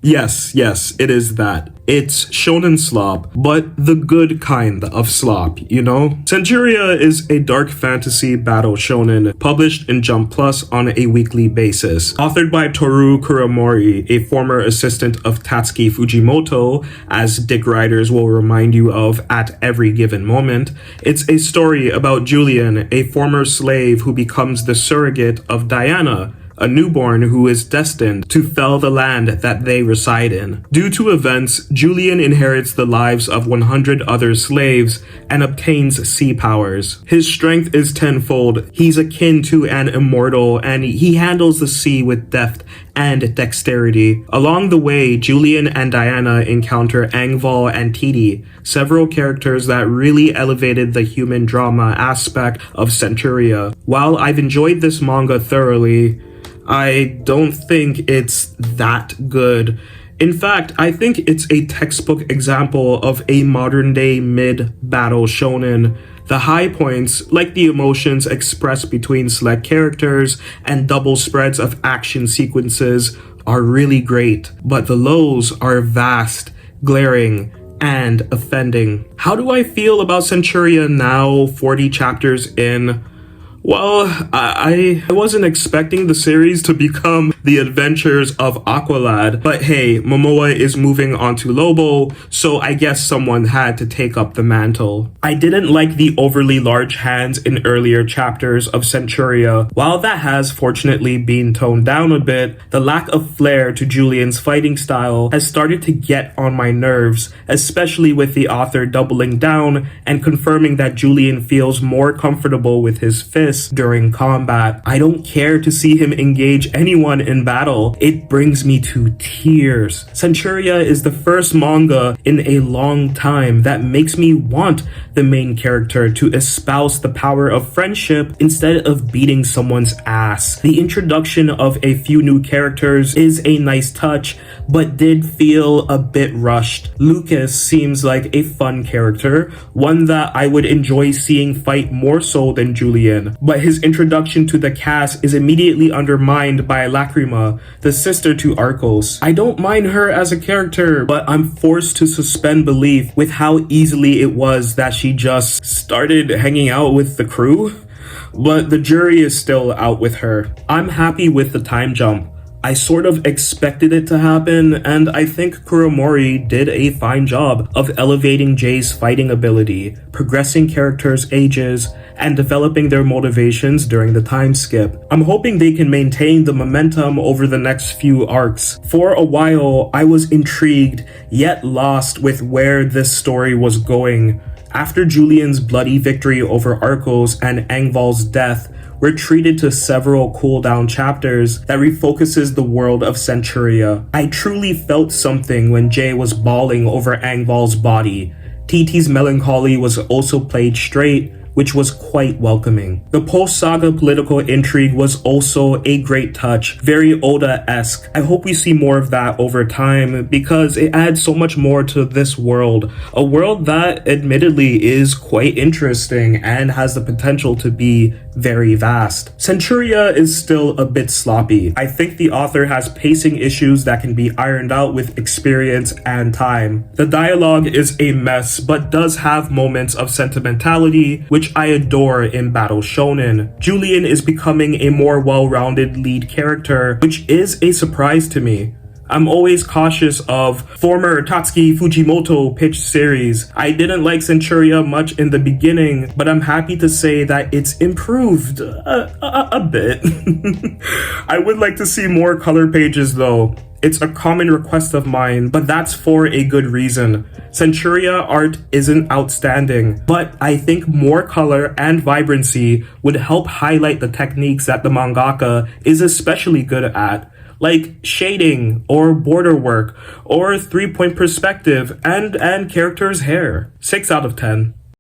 Yes, it is that. It's Shonen Slop, but the good kind of slop, you know? Centuria is a dark fantasy battle shonen published in Jump Plus on a weekly basis. Authored by Toru Kuramori, a former assistant of Tatsuki Fujimoto, as dick writers will remind you of at every given moment. It's a story about Julian, a former slave who becomes the surrogate of Diana, a newborn who is destined to fell the land that they reside in. Due to events, Julian inherits the lives of 100 other slaves and obtains sea powers. His strength is tenfold, he's akin to an immortal, and he handles the sea with deft and dexterity. Along the way, Julian and Diana encounter Angval and Titi, several characters that really elevated the human drama aspect of Centuria. While I've enjoyed this manga thoroughly, I don't think it's that good. In fact, I think it's a textbook example of a modern-day mid-battle shonen. The high points, like the emotions expressed between select characters and double spreads of action sequences, are really great, but the lows are vast, glaring, and offending. How do I feel about Centuria now, 40 chapters in? Well, I wasn't expecting the series to become the adventures of Aqualad, but hey, Momoa is moving on to Lobo, so I guess someone had to take up the mantle. I didn't like the overly large hands in earlier chapters of Centuria. While that has fortunately been toned down a bit, the lack of flair to Julian's fighting style has started to get on my nerves, especially with the author doubling down and confirming that Julian feels more comfortable with his fists during combat. I don't care to see him engage anyone in battle. It brings me to tears. Centuria is the first manga in a long time that makes me want the main character to espouse the power of friendship instead of beating someone's ass. The introduction of a few new characters is a nice touch, but did feel a bit rushed. Lucas seems like a fun character, one that I would enjoy seeing fight more so than Julian, but his introduction to the cast is immediately undermined by Lacrima, the sister to Arcos. I don't mind her as a character, but I'm forced to suspend belief with how easily it was that she just started hanging out with the crew. But the jury is still out with her. I'm happy with the time jump. I sort of expected it to happen, and I think Kuramori did a fine job of elevating Jay's fighting ability, progressing characters' ages, and developing their motivations during the time skip. I'm hoping they can maintain the momentum over the next few arcs. For a while, I was intrigued, yet lost with where this story was going. After Julian's bloody victory over Arcos and Angval's death, we're treated to several cooldown chapters that refocuses the world of Centuria. I truly felt something when Jay was bawling over Angval's body. Titi's melancholy was also played straight, which was quite welcoming. The post-saga political intrigue was also a great touch, very Oda-esque. I hope we see more of that over time because it adds so much more to this world, a world that admittedly is quite interesting and has the potential to be very vast. Centuria is still a bit sloppy. I think the author has pacing issues that can be ironed out with experience and time. The dialogue is a mess, but does have moments of sentimentality, which I adore in battle shonen. Julian is becoming a more well-rounded lead character, which is a surprise to me. I'm always cautious of former Tatsuki Fujimoto pitched series. I didn't like Centuria much in the beginning, but I'm happy to say that it's improved a bit. I would like to see more color pages though. It's a common request of mine, but that's for a good reason. Centuria art isn't outstanding, but I think more color and vibrancy would help highlight the techniques that the mangaka is especially good at, like shading or border work or 3-point perspective and characters' hair. 6 out of 10.